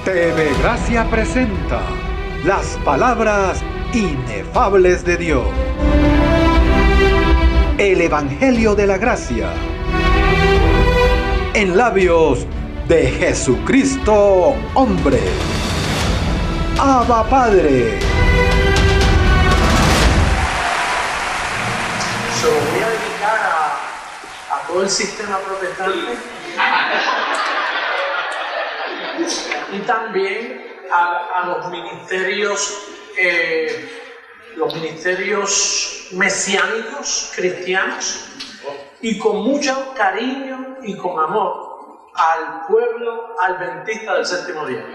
TV Gracia presenta las palabras inefables de Dios. El Evangelio de la Gracia. En labios de Jesucristo, hombre. Abba Padre. Se lo voy a dedicar a todo el sistema protestante y también a los ministerios mesiánicos cristianos, y con mucho cariño y con amor al pueblo adventista del séptimo día.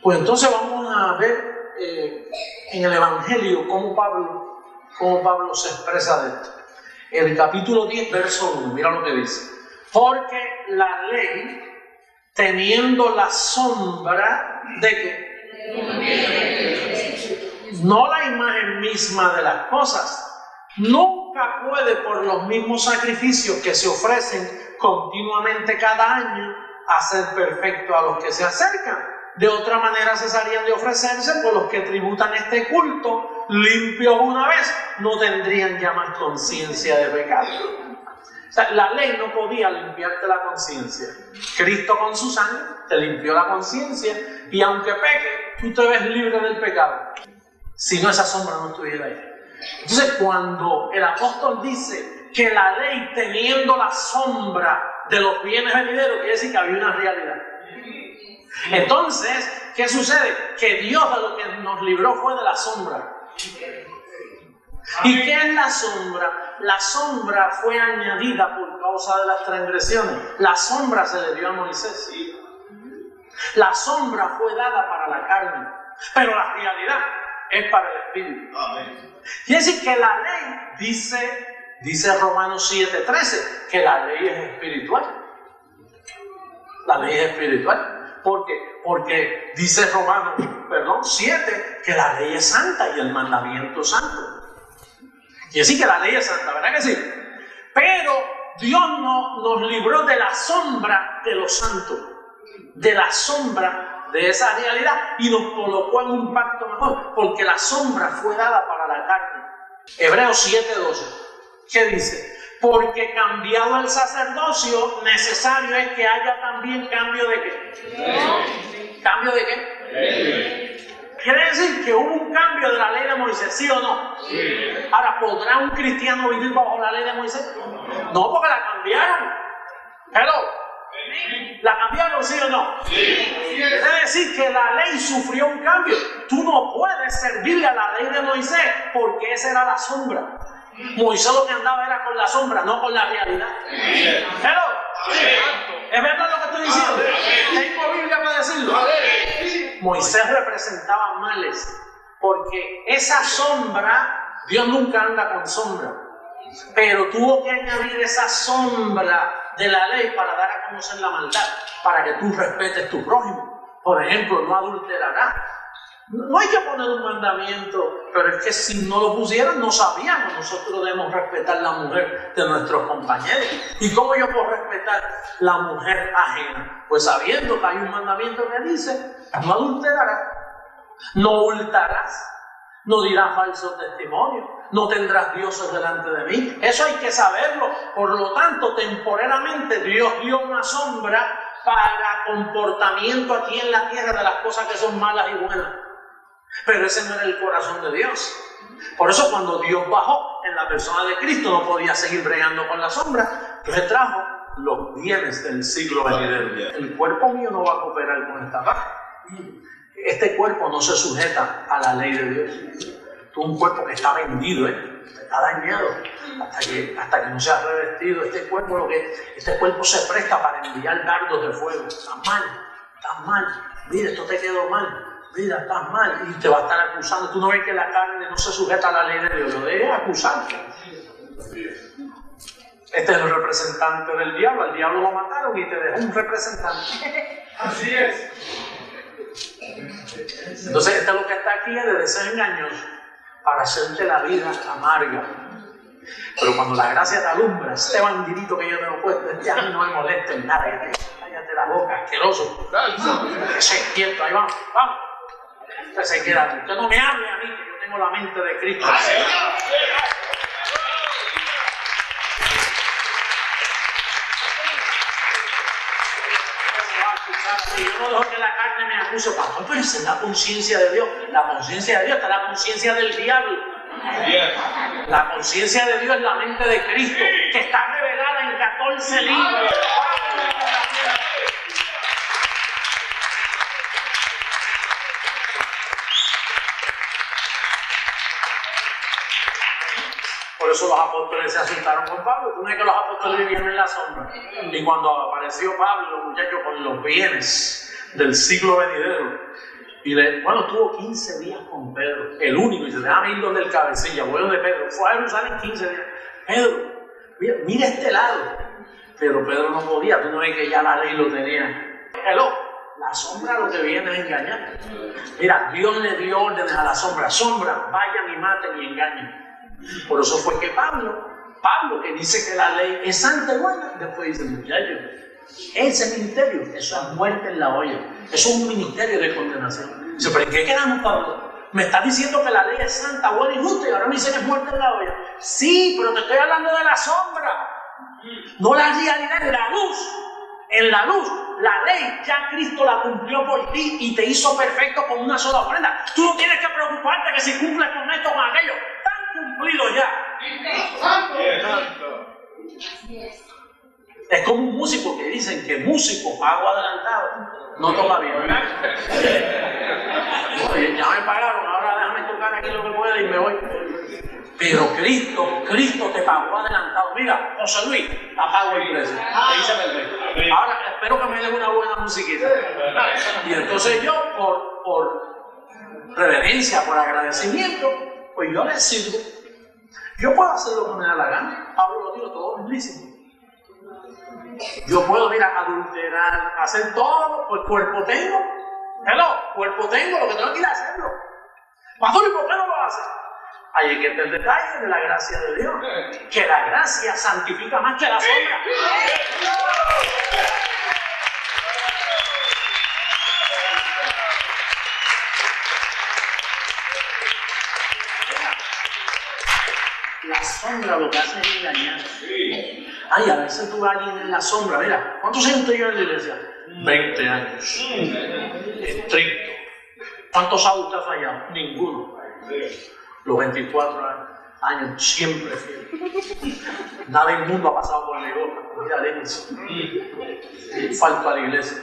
Pues entonces vamos a ver en el Evangelio cómo Pablo se expresa de esto. El capítulo 10, verso 1, mira lo que dice. Porque la ley, teniendo la sombra de ¿qué? No la imagen misma de las cosas, nunca puede por los mismos sacrificios que se ofrecen continuamente cada año hacer perfecto a los que se acercan. De otra manera cesarían de ofrecerse, por los que tributan este culto, limpios una vez, no tendrían ya más conciencia de pecado. O sea, la ley no podía limpiarte la conciencia. Cristo con su sangre te limpió la conciencia, y aunque peque, tú te ves libre del pecado. Si no, esa sombra no estuviera ahí. Entonces, cuando el apóstol dice que la ley, teniendo la sombra de los bienes venideros, quiere decir que había una realidad. Entonces, ¿qué sucede? Que Dios de lo que nos libró fue de la sombra. ¿Y qué es la sombra? La sombra fue añadida por causa de las transgresiones. La sombra se le dio a Moisés. La sombra fue dada para la carne, pero la realidad es para el espíritu. Quiere decir que la ley, dice Romanos 7:13, que la ley es espiritual. La ley es espiritual. ¿Por qué? Porque dice Romanos 7 que la ley es santa y el mandamiento es santo. Quiere decir que la ley es santa, ¿verdad que sí? Pero Dios nos libró de la sombra de lo santo, de la sombra de esa realidad, y nos colocó en un pacto mejor, porque la sombra fue dada para la carne. Hebreos 7:12, ¿qué dice? Porque cambiado el sacerdocio, necesario es que haya también cambio de ¿qué? ¿Cambio de qué? Quiere decir que hubo un cambio de la ley de Moisés, ¿sí o no? Sí. Ahora, ¿podrá un cristiano vivir bajo la ley de Moisés? No, porque la cambiaron. Hello. ¿La cambiaron, sí o no? Sí. Quiere decir que la ley sufrió un cambio. Tú no puedes servirle a la ley de Moisés porque esa era la sombra. Moisés lo que andaba era con la sombra, no con la realidad. Hello. ¿Es verdad lo que estoy diciendo? ¿Tengo Biblia para decirlo? Moisés representaba males, porque esa sombra, Dios nunca anda con sombra, pero tuvo que añadir esa sombra de la ley para dar a conocer la maldad, para que tú respetes tu prójimo. Por ejemplo, no adulterarás. No hay que poner un mandamiento, pero es que si no lo pusieran no sabíamos. Nosotros debemos respetar la mujer de nuestros compañeros. ¿Y cómo yo puedo respetar la mujer ajena? Pues sabiendo que hay un mandamiento que dice: no adulterarás, no hurtarás, no dirás falso testimonio, no tendrás dioses delante de mí. Eso hay que saberlo. Por lo tanto, temporalmente Dios dio una sombra para comportamiento aquí en la tierra de las cosas que son malas y buenas. Pero ese no era el corazón de Dios. Por eso cuando Dios bajó en la persona de Cristo, no podía seguir bregando con la sombra. Entonces trajo los bienes del siglo venidero. El cuerpo mío no va a cooperar con esta paz. Este cuerpo no se sujeta a la ley de Dios. Tú, un cuerpo que está vendido, está dañado, hasta que no sea revestido. Este cuerpo se presta para enviar dardos de fuego. Estás mal, mira, esto te quedó mal. Mira, estás mal, y te va a estar acusando. Tú no ves que la carne no se sujeta a la ley de Dios, lo debe acusarte. Este es el representante del diablo. Al diablo lo mataron y te dejó un representante. Así es. Entonces, este es lo que está aquí, es de deseos engañosos para hacerte la vida amarga. Pero cuando la gracia te alumbra, este bandidito que yo tengo puesto, a mí no me molesta en nada. Cállate la boca, asqueroso. Se quieto, ahí vamos. Usted se queda. Usted no me hable a mí, que yo tengo la mente de Cristo. Yo no dejo que la carne me acuse, pastor, pero esa es la conciencia de Dios. La conciencia de Dios está la conciencia del diablo. La conciencia de Dios es la mente de Cristo, que está revelada en 14 libros. Por eso los apóstoles se asustaron con Pablo. Tú ves que los apóstoles vivían en la sombra. Y cuando apareció Pablo, los muchachos con los bienes del siglo venidero, tuvo 15 días con Pedro, el único, y se déjame ir donde el cabecilla, voy donde Pedro, fue a Jerusalén 15 días. Pedro, mira este lado. Pero Pedro no podía, tú no ves que ya la ley lo tenía. La sombra lo que viene es engañar. Mira, Dios le dio órdenes a la sombra. Sombra, vayan y maten y engañen. Por eso fue que Pablo, que dice que la ley es santa y buena, después dice, muchachos, ese ministerio, eso es muerte en la olla. Eso es un ministerio de condenación. Dice, ¿pero en qué quedamos, Pablo? Me está diciendo que la ley es santa, buena y justa, y ahora me dice que es muerte en la olla. Sí, pero te estoy hablando de la sombra, no la realidad, de la luz. En la luz, la ley ya Cristo la cumplió por ti y te hizo perfecto con una sola ofrenda. Tú no tienes que preocuparte que si cumples con esto o con aquello. Están cumplidos ya. Es como un músico que dicen que músico pago adelantado no toca bien, ¿verdad? Oye, ya me pagaron, ahora déjame tocar aquí lo que pueda y me voy. Pero Cristo te pagó adelantado. Mira, José Luis, apago el precio. Te hice perfecto. Ahora espero que me den una buena musiquita. Y entonces yo, por reverencia, por agradecimiento, pues yo les sirvo. Yo puedo hacer lo que me da la gana. Pablo lo dijo, todo es lícito. Yo puedo, adulterar, hacer todo, pues cuerpo tengo. Cuerpo tengo, lo que tengo que ir a hacerlo. Pastor, ¿y por qué no lo hace? Ahí es que está el detalle de la gracia de Dios. Que la gracia santifica más que la sombra. La sombra lo que hace es engañar. Ay, a veces tú vas alguien en la sombra. Mira, ¿cuántos años te llevas en la iglesia? 20 años. Estricto. ¿Cuántos adultos has fallado? Ninguno. Los 24 años siempre fiel. Nada inmundo ha pasado por mi boca. Mira, falto a la iglesia.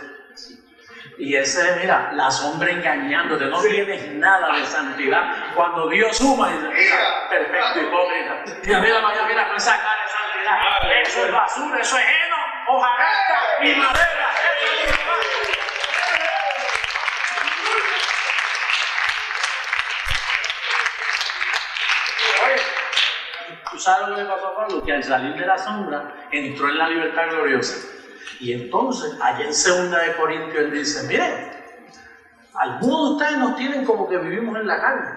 Y ese, la sombra engañándote, no tienes nada de santidad. Cuando Dios suma, dice, mira, perfecto, hipócrita. Mira, con esa cara de santidad. Eso es basura, eso es heno, hojarasca y madera. Eso es ¿tú sabes lo que le pasó a Pablo? Que al salir de la sombra entró en la libertad gloriosa. Y entonces, allá en 2 de Corintios, él dice, miren, algunos de ustedes nos tienen como que vivimos en la carne.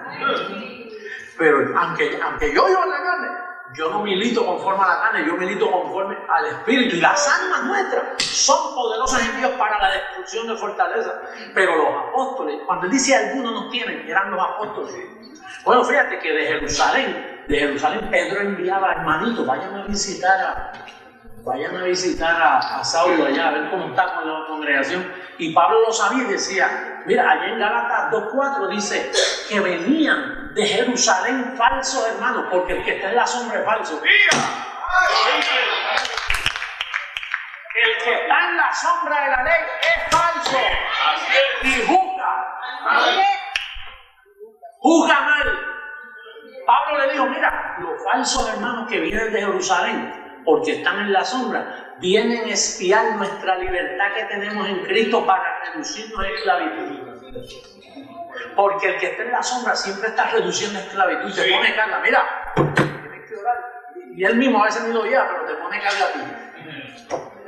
Pero aunque yo vivo en la carne, yo no milito conforme a la carne, yo milito conforme al Espíritu. Y las almas nuestras son poderosas en Dios para la destrucción de fortaleza. Pero los apóstoles, cuando él dice algunos nos tienen, eran los apóstoles. Bueno, fíjate que de Jerusalén Pedro enviaba hermanitos, vayan a visitar a Saulo allá, a ver cómo está con la congregación. Y Pablo lo sabía y decía, mira, allá en Gálatas 2:4 dice que venían de Jerusalén falsos hermanos, porque el que está en la sombra es falso. El que está en la sombra de la ley es falso y juzga mal. Pablo le dijo, mira, los falsos hermanos que vienen de Jerusalén, porque están en la sombra, vienen a espiar nuestra libertad que tenemos en Cristo para reducirnos a esclavitud. Porque el que está en la sombra siempre está reduciendo a esclavitud y te pone carga. Mira, tienes que orar. Y él mismo a veces ni lo guía, pero te pone carga a ti.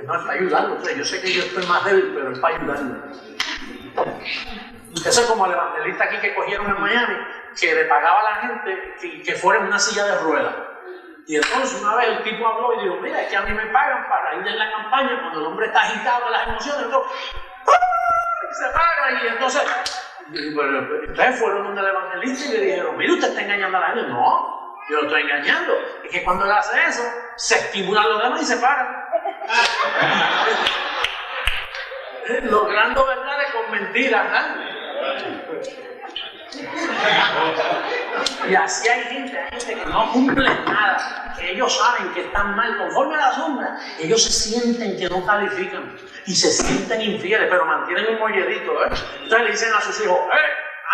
No, es para ayudarlo. O sea, yo sé que yo estoy más débil, pero es para ayudarlo. Eso es como el evangelista aquí que cogieron en Miami, que le pagaba a la gente que fuera en una silla de ruedas. Y entonces una vez el tipo habló y dijo, mira, es que a mí me pagan para ir en la campaña cuando el hombre está agitado de las emociones, entonces, y se para y entonces, ustedes fueron donde el evangelista y le dijeron, mire, usted está engañando a la gente. No, yo lo estoy engañando. Es que cuando él hace eso, se estimulan los demás y se paran. Logrando verdades con mentiras, ¿no? Y así hay gente que no cumple nada, que ellos saben que están mal, conforme a la sombra, ellos se sienten que no califican y se sienten infieles, pero mantienen un molledito, ¿eh? Entonces le dicen a sus hijos,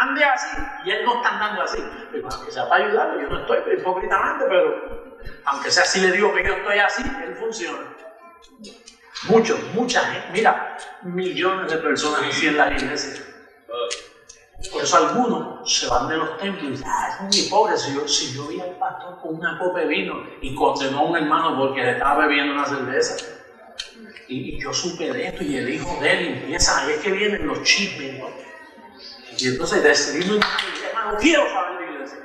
ande así, y él no está andando así. Y aunque sea para ayudarlo, yo no estoy hipócritamente, pero aunque sea así le digo que yo estoy así, él funciona. Mucha gente, mira, millones de personas así en la iglesia. Por eso algunos se van de los templos y dicen, es un hipócrita. Si yo vi al pastor con una copa de vino y condenó a un hermano porque le estaba bebiendo una cerveza. Y yo supe de esto y el hijo de él empieza, ahí es que vienen los chismes, ¿no? Y entonces decidimos, hermano, quiero saber de iglesia.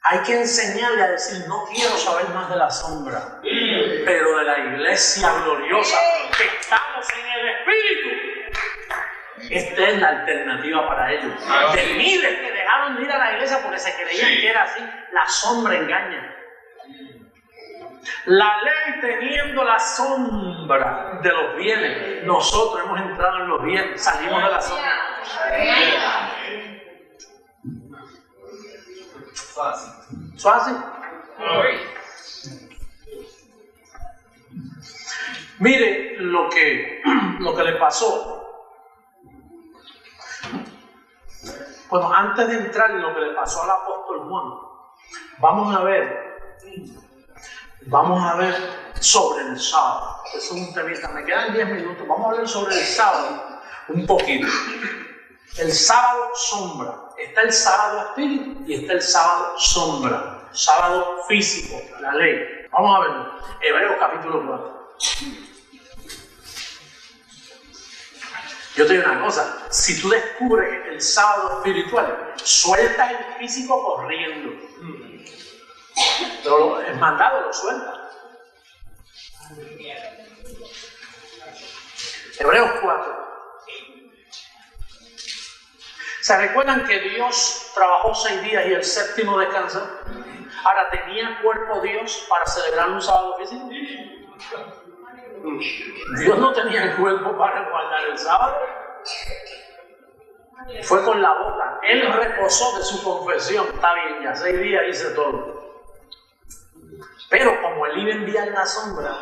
Hay que enseñarle a decir, no quiero saber más de la sombra, pero de la iglesia gloriosa, que estamos en el Espíritu. Esta es la alternativa para ellos. De miles que dejaron de ir a la iglesia porque se creían que era así, la sombra engaña. La ley teniendo la sombra de los bienes, nosotros hemos entrado en los bienes, salimos de la sombra. Fácil. Mire lo que le pasó. Bueno, antes de entrar en lo que le pasó al apóstol Juan, vamos a ver sobre el sábado. Eso es un temita, me quedan 10 minutos. Vamos a hablar sobre el sábado un poquito. El sábado sombra. Está el sábado espíritu y está el sábado sombra. Sábado físico, la ley. Vamos a verlo. Hebreos capítulo 4. Yo te digo una cosa, si tú descubres el sábado espiritual, suelta el físico corriendo. Pero el mandado lo suelta. Hebreos 4. ¿Se recuerdan que Dios trabajó 6 días y el séptimo descansó? Ahora, ¿tenía cuerpo Dios para celebrar un sábado físico? Dios no tenía el cuerpo para guardar el sábado. Fue con la boca. Él reposó de su confesión. Está bien, ya 6 días hice todo. Pero como él iba a enviar la sombra,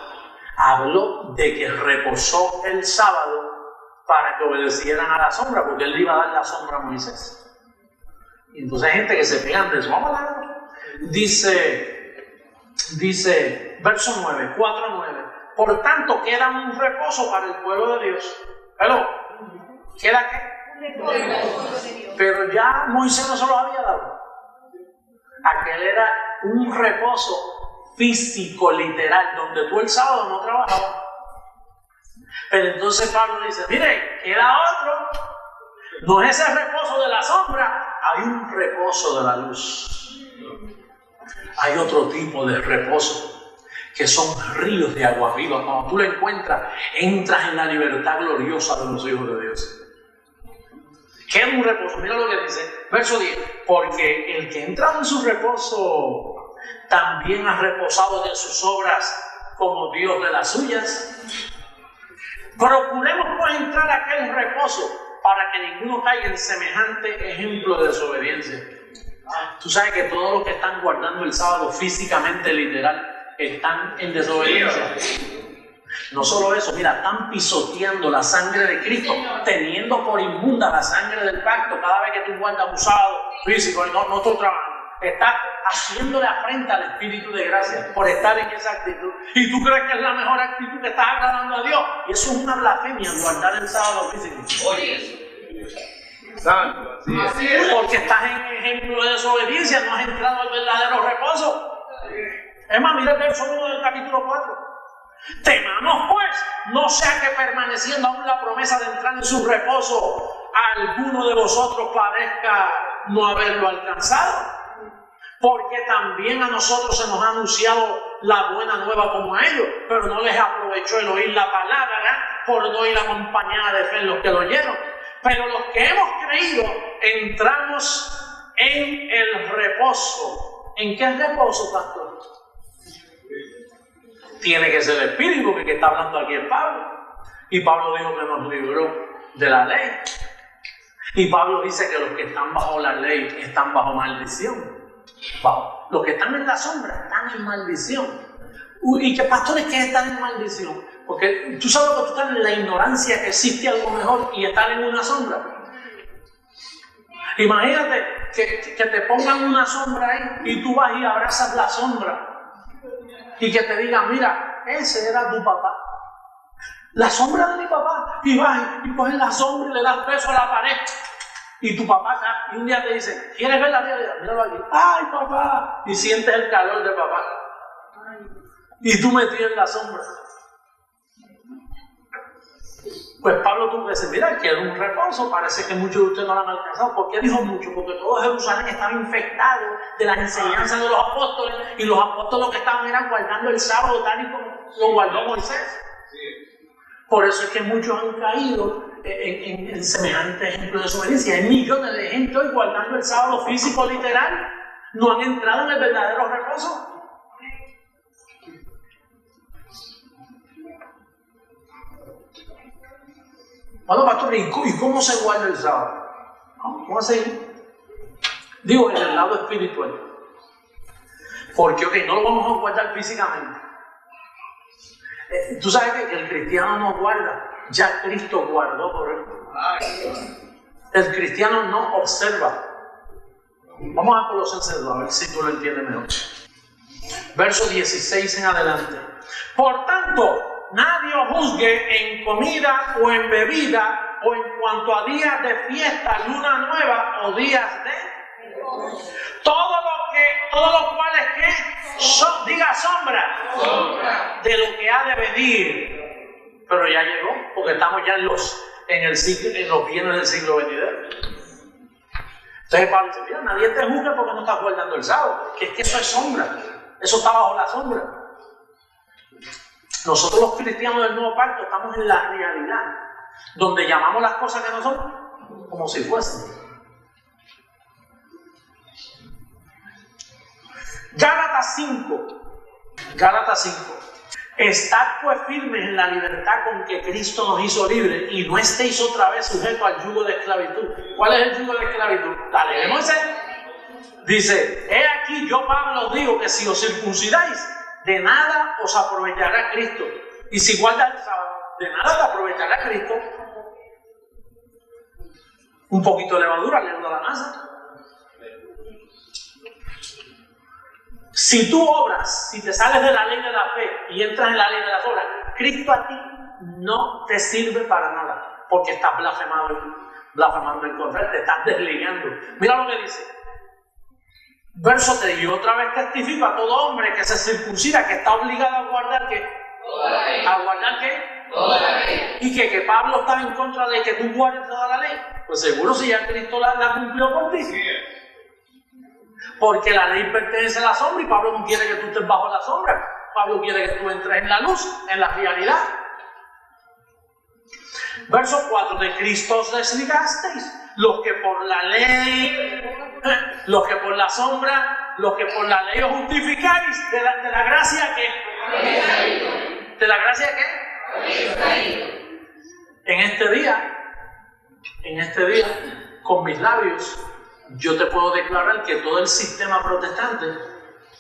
habló de que reposó el sábado para que obedecieran a la sombra, porque él iba a dar la sombra a Moisés. Y entonces hay gente que se pegan de eso. Vamos a hablar. Dice, verso 9, 4-9. Por tanto, queda un reposo para el pueblo de Dios. ¿Pero queda qué? Pero ya Moisés no se lo había dado. Aquel era un reposo físico, literal, donde tú el sábado no trabajabas. Pero entonces Pablo dice, mire, queda otro. No es ese reposo de la sombra, hay un reposo de la luz. Hay otro tipo de reposo, que son ríos de agua viva. Cuando tú lo encuentras, entras en la libertad gloriosa de los hijos de Dios. ¿Qué es un reposo? Mira lo que dice, verso 10. Porque el que entra en su reposo también ha reposado de sus obras como Dios de las suyas. Procuremos pues entrar a aquel reposo para que ninguno caiga en semejante ejemplo de desobediencia. Tú sabes que todos los que están guardando el sábado físicamente, literal, están en desobediencia. No solo eso, mira, están pisoteando la sangre de Cristo, teniendo por inmunda la sangre del pacto. Cada vez que tú guardas un sábado físico y no estoy trabajando, estás haciéndole afrenta al Espíritu de gracia por estar en esa actitud. Y tú crees que es la mejor actitud, que estás agradando a Dios. Y eso es una blasfemia, guardar el sábado físico. Oye, Santo, así es. porque estás en ejemplo de desobediencia, no has entrado al verdadero reposo. Es más, mira el verso 1 del capítulo 4. Temamos pues, no sea que permaneciendo aún la promesa de entrar en su reposo, alguno de vosotros parezca no haberlo alcanzado. Porque también a nosotros se nos ha anunciado la buena nueva como a ellos, pero no les aprovechó el oír la palabra por no ir acompañada de fe en los que lo oyeron. Pero los que hemos creído entramos en el reposo. ¿En qué reposo, pastor? Tiene que ser el Espíritu, que está hablando aquí es Pablo. Y Pablo dijo que nos libró de la ley. Y Pablo dice que los que están bajo la ley están bajo maldición. Los que están en la sombra están en maldición. ¿Y qué pastores que están en maldición? Porque tú sabes que tú estás en la ignorancia que existe algo mejor y estar en una sombra. Imagínate que te pongan una sombra ahí y tú vas y abrazas la sombra y que te digan, mira, ese era tu papá. La sombra de mi papá. Y vas y coges la sombra y le das beso a la pared. Y tu papá acá, y un día te dice, ¿quieres ver la realidad? Míralo aquí. ¡Ay, papá! Y sientes el calor de papá. Y tú metido en la sombra. Pues Pablo tuvo que decir, mira, quiero un reposo. Parece que muchos de ustedes no lo han alcanzado. ¿Por qué dijo mucho? Porque todo Jerusalén estaba infectado de las enseñanzas de los apóstoles. Y los apóstoles lo que estaban eran guardando el sábado tal y como lo guardó Moisés. Por eso es que muchos han caído en semejante ejemplo de desobediencia. Hay millones de gente hoy guardando el sábado físico literal. No han entrado en el verdadero reposo. Bueno, pastor, ¿y cómo se guarda el sábado? ¿Cómo así? Digo, en el lado espiritual. Porque, no lo vamos a guardar físicamente. Tú sabes que el cristiano no guarda, ya Cristo guardó por él. El cristiano no observa. Vamos a Colosenses 2, a ver si tú lo entiendes mejor. Verso 16 en adelante. Por tanto, nadie os juzgue en comida o en bebida o en cuanto a días de fiesta, luna nueva o días de... Todo lo cual es que diga sombra de lo que ha de venir. Pero ya llegó, porque estamos ya en los bienes del siglo venidero. Entonces Pablo dice, mira, nadie te juzgue porque no estás guardando el sábado, que es que eso es sombra, eso está bajo la sombra. Nosotros los cristianos del nuevo pacto estamos en la realidad, donde llamamos las cosas que no son como si fuesen. Gálatas 5. Estad pues firmes en la libertad con que Cristo nos hizo libres y no estéis otra vez sujetos al yugo de esclavitud. ¿Cuál es el yugo de esclavitud? La ley de Moisés. Dice, he aquí yo Pablo os digo que si os circuncidáis, de nada os aprovechará Cristo. Y si guardas el sábado, de nada te aprovechará Cristo. Un poquito de levadura le da la masa. Si tú obras, si te sales de la ley de la fe y entras en la ley de las obras, Cristo a ti no te sirve para nada, porque estás blasfemando en contra, te estás desligando. Mira lo que dice. Verso 3, y otra vez testifico a todo hombre que se circuncida, que está obligado a guardar ¿qué? ¿A guardar qué? Toda la ley. Y que Pablo estaba en contra de que tú guardes toda la ley. Pues seguro si ya Cristo la cumplió por ti. Sí. Porque la ley pertenece a la sombra y Pablo no quiere que tú estés bajo la sombra. Pablo quiere que tú entres en la luz, en la realidad. Verso 4, de Cristo os desligasteis, los que por la ley, los que por la sombra, los que por la ley os justificáis, de la gracia que... ¿De la gracia qué? En este día, con mis labios, yo te puedo declarar que todo el sistema protestante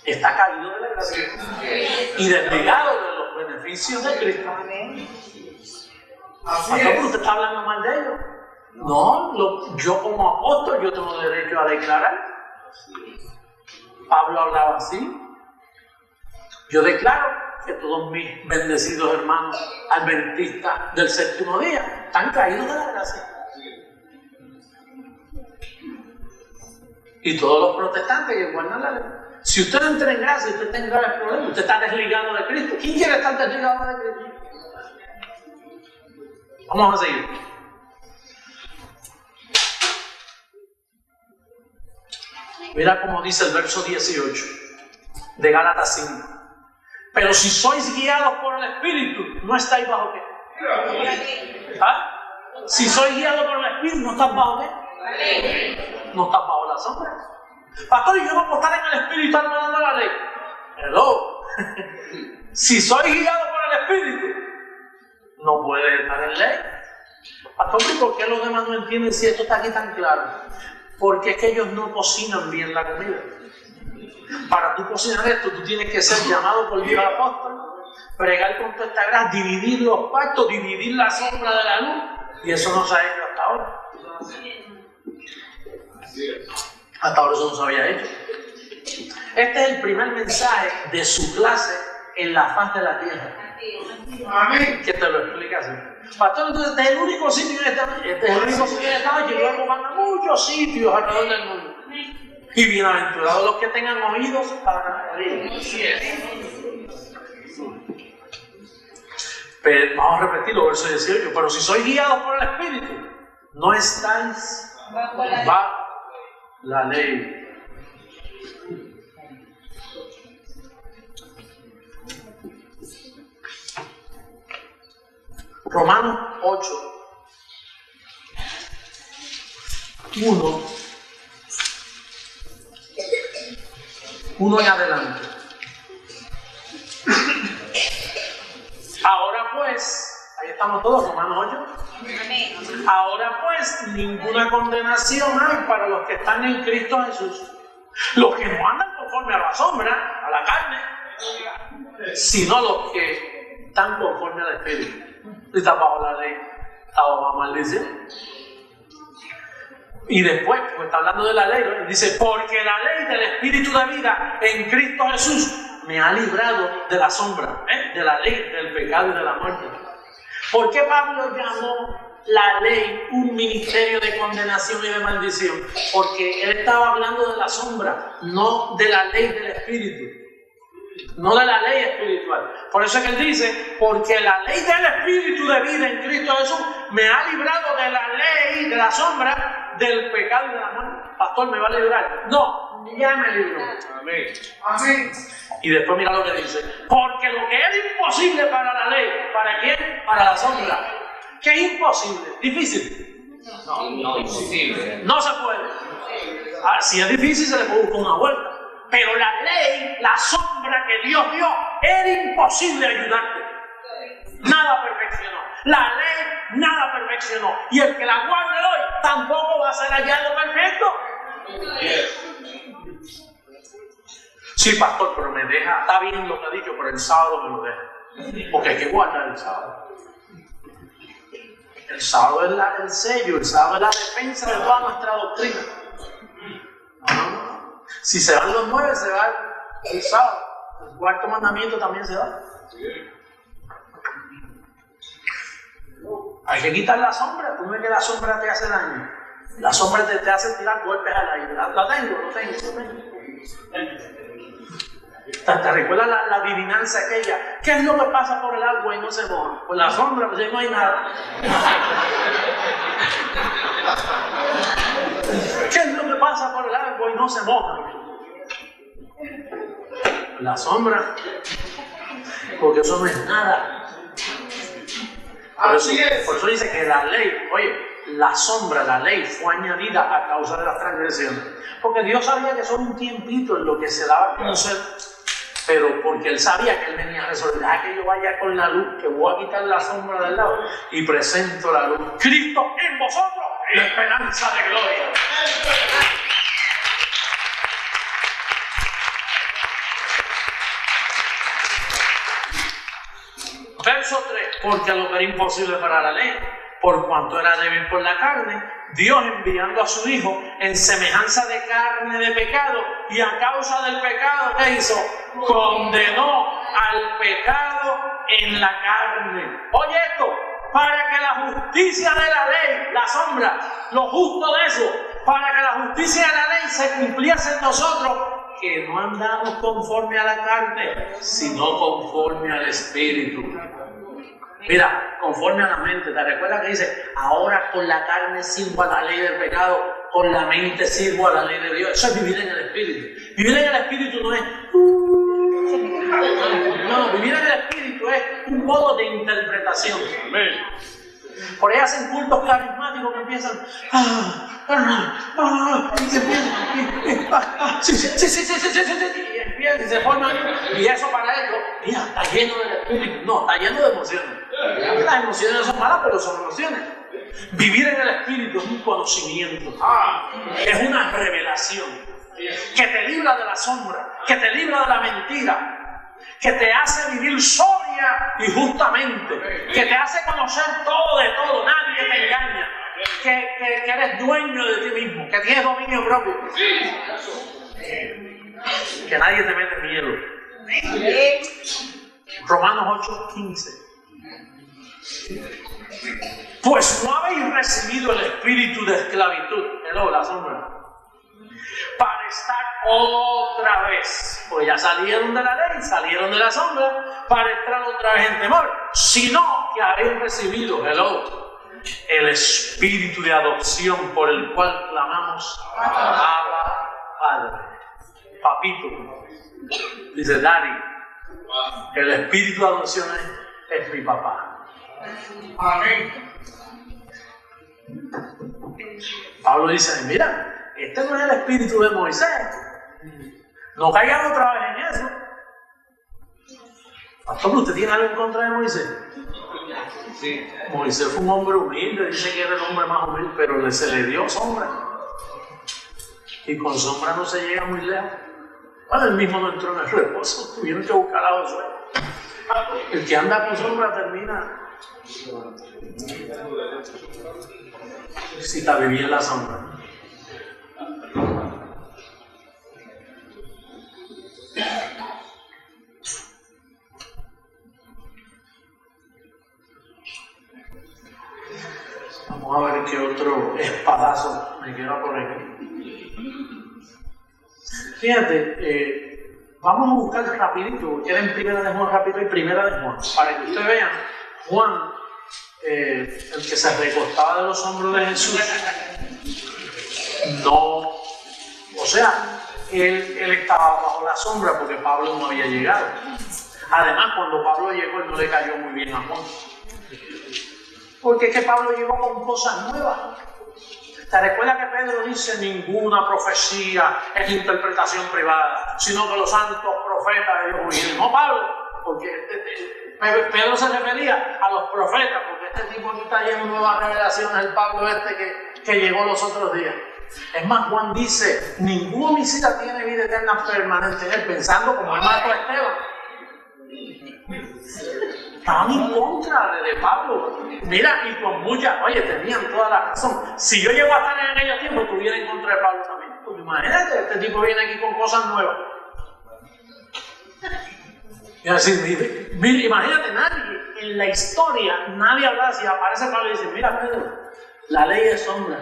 está caído de la gracia y desligado de los beneficios de Cristo. ¿Pero usted está hablando mal de ellos? No, yo como apóstol yo tengo derecho a declarar. Pablo hablaba así. Yo declaro que todos mis bendecidos hermanos adventistas del séptimo día están caídos de la gracia. Y todos los protestantes que guardan la ley. Si usted no entra en gracia, usted está en graves problemas, usted está desligado de Cristo. ¿Quién quiere estar desligado de Cristo? Vamos a seguir. Mira cómo dice el verso 18 de Gálatas 5. Pero si sois guiados por el Espíritu, ¿no estáis bajo qué? ¿Ah? Si sois guiados por el Espíritu, ¿no estás bajo qué? No estás bajo la sombra. Pastor, yo no puedo estar en el Espíritu y estar mandando la ley. Hello. Si sois guiados por el Espíritu, no puedes estar en ley. Pastor, ¿y por qué los demás no entienden si esto está aquí tan claro? Porque es que ellos no cocinan bien la comida. Para tú cocinar esto, tú tienes que ser llamado por Dios apóstol, pregar con toda esta gracia, dividir los pactos, dividir la sombra de la luz, y eso no se ha hecho hasta ahora. Hasta ahora eso no se había hecho. Este es el primer mensaje de su clase en la faz de la tierra. Amén. Que te lo explica así. Pastor, entonces este es el único sitio en esta y luego van a muchos sitios alrededor del mundo. Y bienaventurados los que tengan oídos para oír. Pero vamos a repetirlo, verso 18. Pero si sois guiados por el Espíritu, no estáis bajo la ley. Romanos 8, 1 en adelante. Ahora pues, ahí estamos todos, Romanos 8. Ahora pues, ninguna condenación hay para los que están en Cristo Jesús. Los que no andan conforme a la sombra, a la carne, sino los que están conforme al Espíritu. Está bajo la ley, está bajo la maldición. Y después, pues está hablando de la ley, ¿no? Dice, porque la ley del Espíritu de vida en Cristo Jesús me ha librado de la sombra, de la ley, del pecado y de la muerte. ¿Por qué Pablo llamó la ley un ministerio de condenación y de maldición? Porque él estaba hablando de la sombra, no de la ley del Espíritu. No de la ley espiritual. Por eso es que él dice, porque la ley del Espíritu de vida en Cristo Jesús me ha librado de la ley, de la sombra, del pecado y de la muerte. Pastor, ¿me va a librar? No, ya me libró. Amén. Amén. Y después mira lo que dice, porque lo que era imposible para la ley, ¿para quién? Para la sombra. ¿Qué es imposible? ¿Difícil? No, imposible. No se puede. Ahora, si es difícil se le puede buscar una vuelta. Pero la ley, la sombra que Dios dio, era imposible ayudarte. Nada perfeccionó. La ley nada perfeccionó. Y el que la guarde hoy tampoco va a ser hallado perfecto. Sí, pastor, pero me deja. Está bien lo que ha dicho, pero el sábado me lo deja. Porque hay que guardar el sábado. El sábado es el sello, el sábado es la defensa de toda nuestra doctrina. Si se van los 9, se va el sábado. El cuarto mandamiento también se va. Hay que quitar la sombra. Tú no ves que la sombra te hace daño. La sombra te hace tirar golpes al aire. ¿La tengo? ¿Lo tengo? ¿Te recuerdas la adivinanza aquella? ¿Qué es lo que pasa por el agua y no se moja? Pues la sombra, pues ahí no hay nada. ¿Qué es lo que pasa por el agua y no se moja? La sombra, porque eso no es nada. Por eso dice que la ley, oye, la sombra, la ley fue añadida a causa de las transgresiones. Porque Dios sabía que solo un tiempito en lo que se daba a conocer, pero porque Él sabía que Él venía a resolver. Que yo vaya con la luz, que voy a quitar la sombra del lado y presento la luz. Cristo en vosotros, la esperanza de gloria. Verso 3, porque lo que era imposible para la ley, por cuanto era débil por la carne, Dios enviando a su Hijo en semejanza de carne de pecado, y a causa del pecado, ¿qué hizo? Condenó al pecado en la carne. Oye esto, para que la justicia de la ley, la sombra, lo justo de eso, para que la justicia de la ley se cumpliese en nosotros, que no andamos conforme a la carne, sino conforme al Espíritu. Mira, conforme a la mente. ¿Te recuerdas que dice, ahora con la carne sirvo a la ley del pecado, con la mente sirvo a la ley de Dios? Eso es vivir en el Espíritu. Vivir en el Espíritu no es... No, vivir en el Espíritu es un modo de interpretación. Por ahí hacen cultos carismáticos que empiezan y se empiezan y empiezan y se forman, y eso para ellos, mira, está lleno del Espíritu. No, está lleno de emociones. Las emociones son malas, pero son emociones. Vivir en el Espíritu es un conocimiento, es una revelación que te libra de la sombra, que te libra de la mentira, que te hace vivir sobria y justamente, que te hace conocer todo de todo, nadie te engaña, que eres dueño de ti mismo, que tienes dominio propio, que nadie te mete miedo. Romanos 8:15. Pues no habéis recibido el espíritu de esclavitud, la sombra, para estar otra vez, pues ya salieron de la ley, salieron de la sombra, para entrar otra vez en temor, sino que habéis recibido, el espíritu de adopción por el cual clamamos, Abba, Padre, Papito, dice Daddy, el espíritu de adopción es mi papá. Amén. Pablo dice, mira, este no es el espíritu de Moisés. No caigan otra vez en eso. Pastor, ¿usted tiene algo en contra de Moisés? Sí. Moisés fue un hombre humilde, dice que era el hombre más humilde, pero se le dio sombra. Y con sombra no se llega muy lejos. Bueno, él mismo no entró en el reposo, tuvieron que buscar a Josué. El que anda con sombra termina. Si te viví en la sombra. Vamos a ver qué otro espadazo me queda por aquí. Fíjate, vamos a buscar rapidito, queda en Primera de Juan rápido y Primera de Juan, para que ustedes vean. Juan, el que se recostaba de los hombros de Jesús, él estaba bajo la sombra porque Pablo no había llegado. Además, cuando Pablo llegó, él no le cayó muy bien a Juan. Porque es que Pablo llegó con cosas nuevas. ¿Te recuerdas que Pedro dice ninguna profecía es interpretación privada, sino que los santos profetas de Dios huyeron? No Pablo, porque Pedro se refería a los profetas, porque este tipo aquí está lleno de nuevas revelaciones, el Pablo que llegó los otros días. Es más, Juan dice, ningún homicida tiene vida eterna permanente en él, pensando como él mató a Esteban. Estaban en contra de Pablo. Mira, y con mucha, tenían toda la razón. Si yo llego a estar en aquellos tiempos, estuviera en contra de Pablo también. Pues imagínate, este tipo viene aquí con cosas nuevas. Y así, mira, imagínate, nadie, en la historia, nadie habla así. Aparece Pablo y dice, mira Pedro, la ley es sombra.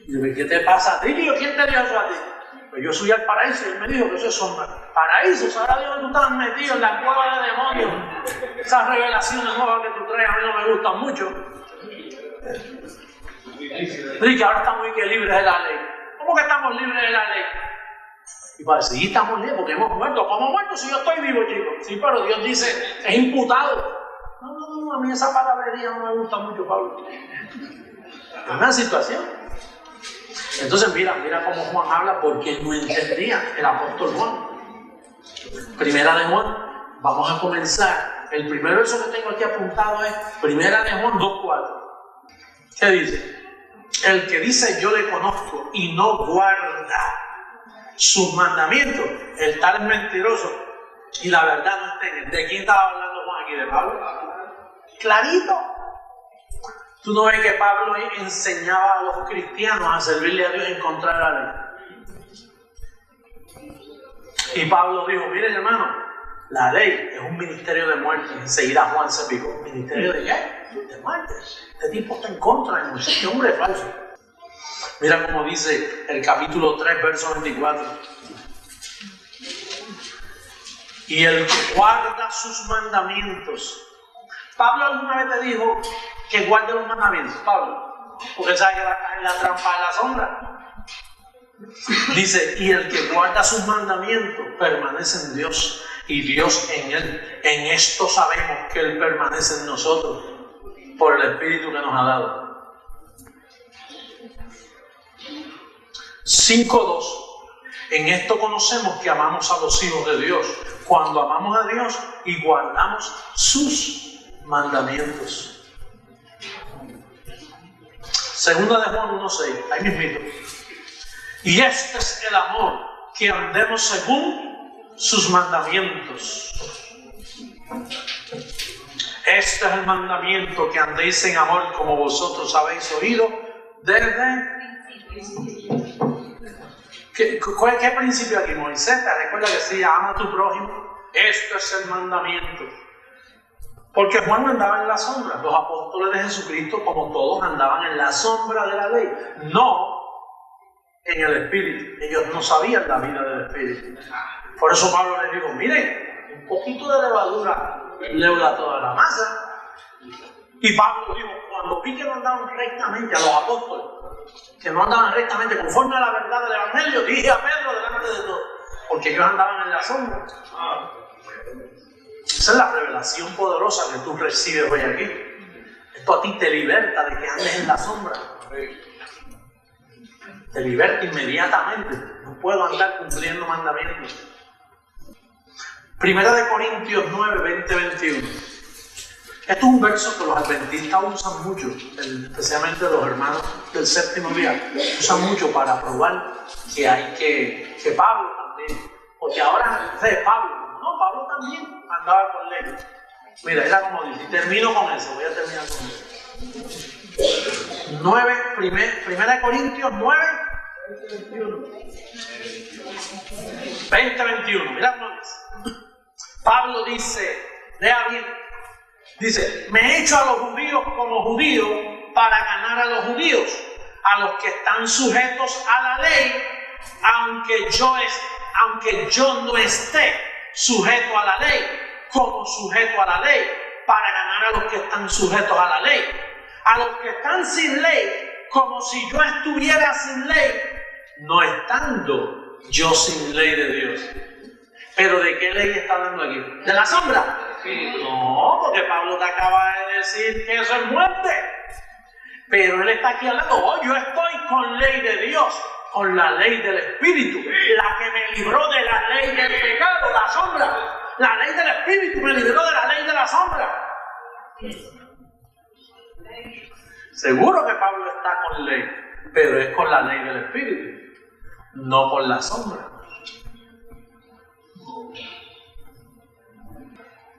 Y yo, ¿qué te pasa a ti? Y yo, ¿quién te dijo eso a ti? Pues yo subí al paraíso y él me dijo que eso es sombra. Paraíso, sabrá Dios que tú estás metido en la cueva de demonios. Esas revelaciones nuevas que tú traes a mí no me gustan mucho. Y que ahora estamos libres de la ley. ¿Cómo que estamos libres de la ley? Y para decir, sí, estamos libres porque hemos muerto. ¿Cómo muerto si yo estoy vivo, chicos? Sí, pero Dios dice, es imputado. No, a mí esa palabrería no me gusta mucho, Pablo. Es una situación. Entonces mira cómo Juan habla porque no entendía el apóstol Juan. Primera de Juan, vamos a comenzar. El primer verso que tengo aquí apuntado es Primera de Juan 2:4. ¿Qué dice? El que dice yo le conozco y no guarda sus mandamientos, el tal es mentiroso y la verdad no está en él. ¿De quién estaba hablando Juan aquí? ¿De Pablo? Clarito. ¿Tú no ves que Pablo enseñaba a los cristianos a servirle a Dios en contra de la ley? Y Pablo dijo, miren hermano, la ley es un ministerio de muerte. Enseguida Juan se picó. ¿Ministerio de qué? De muerte. Este tipo está en contra de Moisés, este hombre es falso. Mira cómo dice el capítulo 3, verso 24. Y el que guarda sus mandamientos. Pablo alguna vez te dijo que guarde los mandamientos, Pablo, porque él sabe que va a caer en la trampa de la sombra. Dice, y el que guarda sus mandamientos permanece en Dios y Dios en Él. En esto sabemos que Él permanece en nosotros por el Espíritu que nos ha dado. 5:2. En esto conocemos que amamos a los hijos de Dios, cuando amamos a Dios y guardamos sus mandamientos. Segunda de Juan 1:6, ahí mismito. Y este es el amor, que andemos según sus mandamientos. Este es el mandamiento, que andéis en amor como vosotros habéis oído desde... ¿Qué principio aquí? Moisés, te recuerda que sí, ama a tu prójimo. Esto es el mandamiento. Porque Juan andaba en la sombra. Los apóstoles de Jesucristo, como todos, andaban en la sombra de la ley, no en el Espíritu. Ellos no sabían la vida del Espíritu. Por eso Pablo les dijo, miren, un poquito de levadura leuda toda la masa. Y Pablo dijo, cuando vi que no andaban rectamente, a los apóstoles, que no andaban rectamente conforme a la verdad del Evangelio, dije a Pedro delante de todos, porque ellos andaban en la sombra. Esa es la revelación poderosa que tú recibes hoy aquí. Esto a ti te liberta de que andes en la sombra. Te liberta inmediatamente. No puedo andar cumpliendo mandamientos. 1 Corintios 9, 20, 21. Esto es un verso que los adventistas usan mucho, especialmente los hermanos del séptimo día, usan mucho para probar que hay que Pablo también, porque ahora Pablo también andaba con ley. Mira, era como dice, y termino con eso, voy a terminar con eso. 1 Corintios 9, 20, 21, mira cómo dice. Pablo dice, lea bien, dice, me he hecho a los judíos como judío para ganar a los judíos, a los que están sujetos a la ley, aunque yo no esté sujeto a la ley, como sujeto a la ley, para ganar a los que están sujetos a la ley, a los que están sin ley, como si yo estuviera sin ley, no estando yo sin ley de Dios. ¿Pero de qué ley está hablando aquí? ¿De la sombra? No, porque Pablo te acaba de decir que eso es muerte. Pero él está aquí hablando, yo estoy con ley de Dios, con la ley del Espíritu, la que me libró de la ley del pecado, la sombra. La ley del Espíritu me libró de la ley de la sombra. Seguro que Pablo está con ley, pero es con la ley del Espíritu, no con la sombra.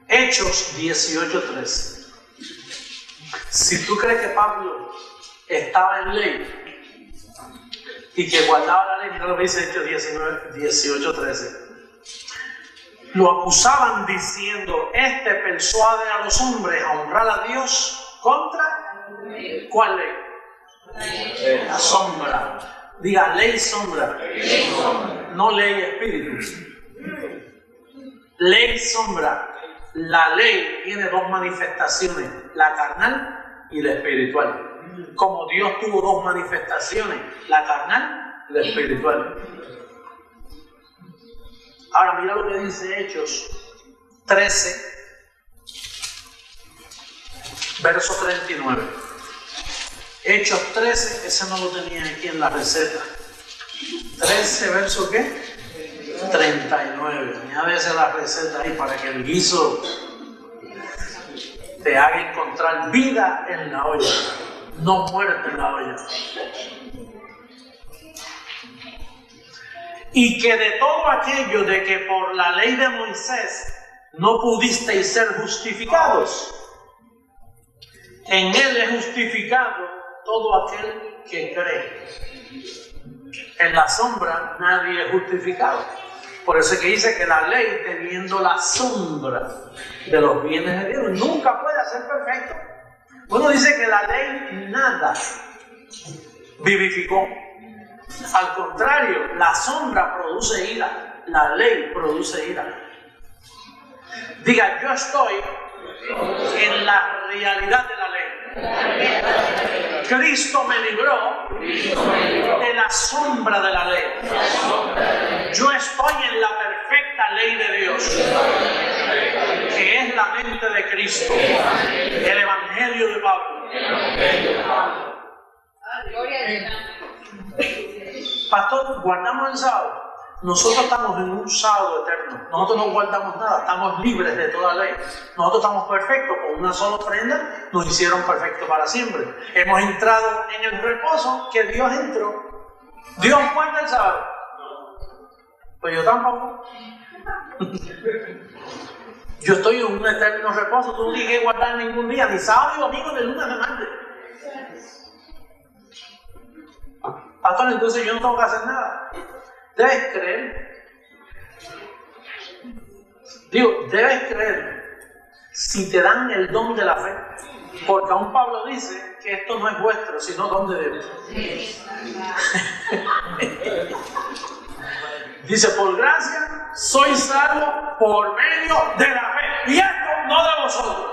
Hechos 18:13. Si tú crees que Pablo estaba en ley y que guardaba la ley, mira lo que dice Hechos 18:13. Lo acusaban diciendo, este persuade a los hombres a honrar a Dios contra ¿cuál ley? La sombra. Diga ley sombra. No ley espíritu. Ley sombra. La ley tiene dos manifestaciones, la carnal y la espiritual. Como Dios tuvo dos manifestaciones, la carnal y la espiritual. Ahora mira lo que dice Hechos 13, verso 39. Hechos 13, ese no lo tenía aquí en la receta. 13, verso ¿qué? 39. Añade la receta ahí para que el guiso te haga encontrar vida en la olla, no muerte en la olla. Y que de todo aquello de que por la ley de Moisés no pudisteis ser justificados, en él es justificado todo aquel que cree. En la sombra nadie es justificado. Por eso es que dice que la ley, teniendo la sombra de los bienes de Dios, nunca puede ser perfecto. Bueno, dice que la ley nada vivificó. Al contrario, la sombra produce ira, la ley produce ira. Diga, yo estoy en la realidad de la ley. Cristo me libró de la sombra de la ley. Yo estoy en la perfecta ley de Dios, que es la mente de Cristo, el Evangelio de Pablo. Pastor, ¿guardamos el sábado? Nosotros estamos en un sábado eterno. Nosotros no guardamos nada, estamos libres de toda ley. Nosotros estamos perfectos, con una sola ofrenda nos hicieron perfectos para siempre. Hemos entrado en el reposo que Dios entró. ¿Dios guarda el sábado? Pues yo tampoco. Yo estoy en un eterno reposo. Tú no tienes que guardar ningún día, ni sábado, ni domingo, ni lunes, ni martes. Pastor, entonces yo no tengo que hacer nada. Debes creer. Debes creer si te dan el don de la fe. Porque aún Pablo dice que esto no es vuestro, sino don de Dios. Dice, por gracia soy salvo por medio de la fe. Y esto no de vosotros,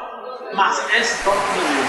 mas es don de Dios.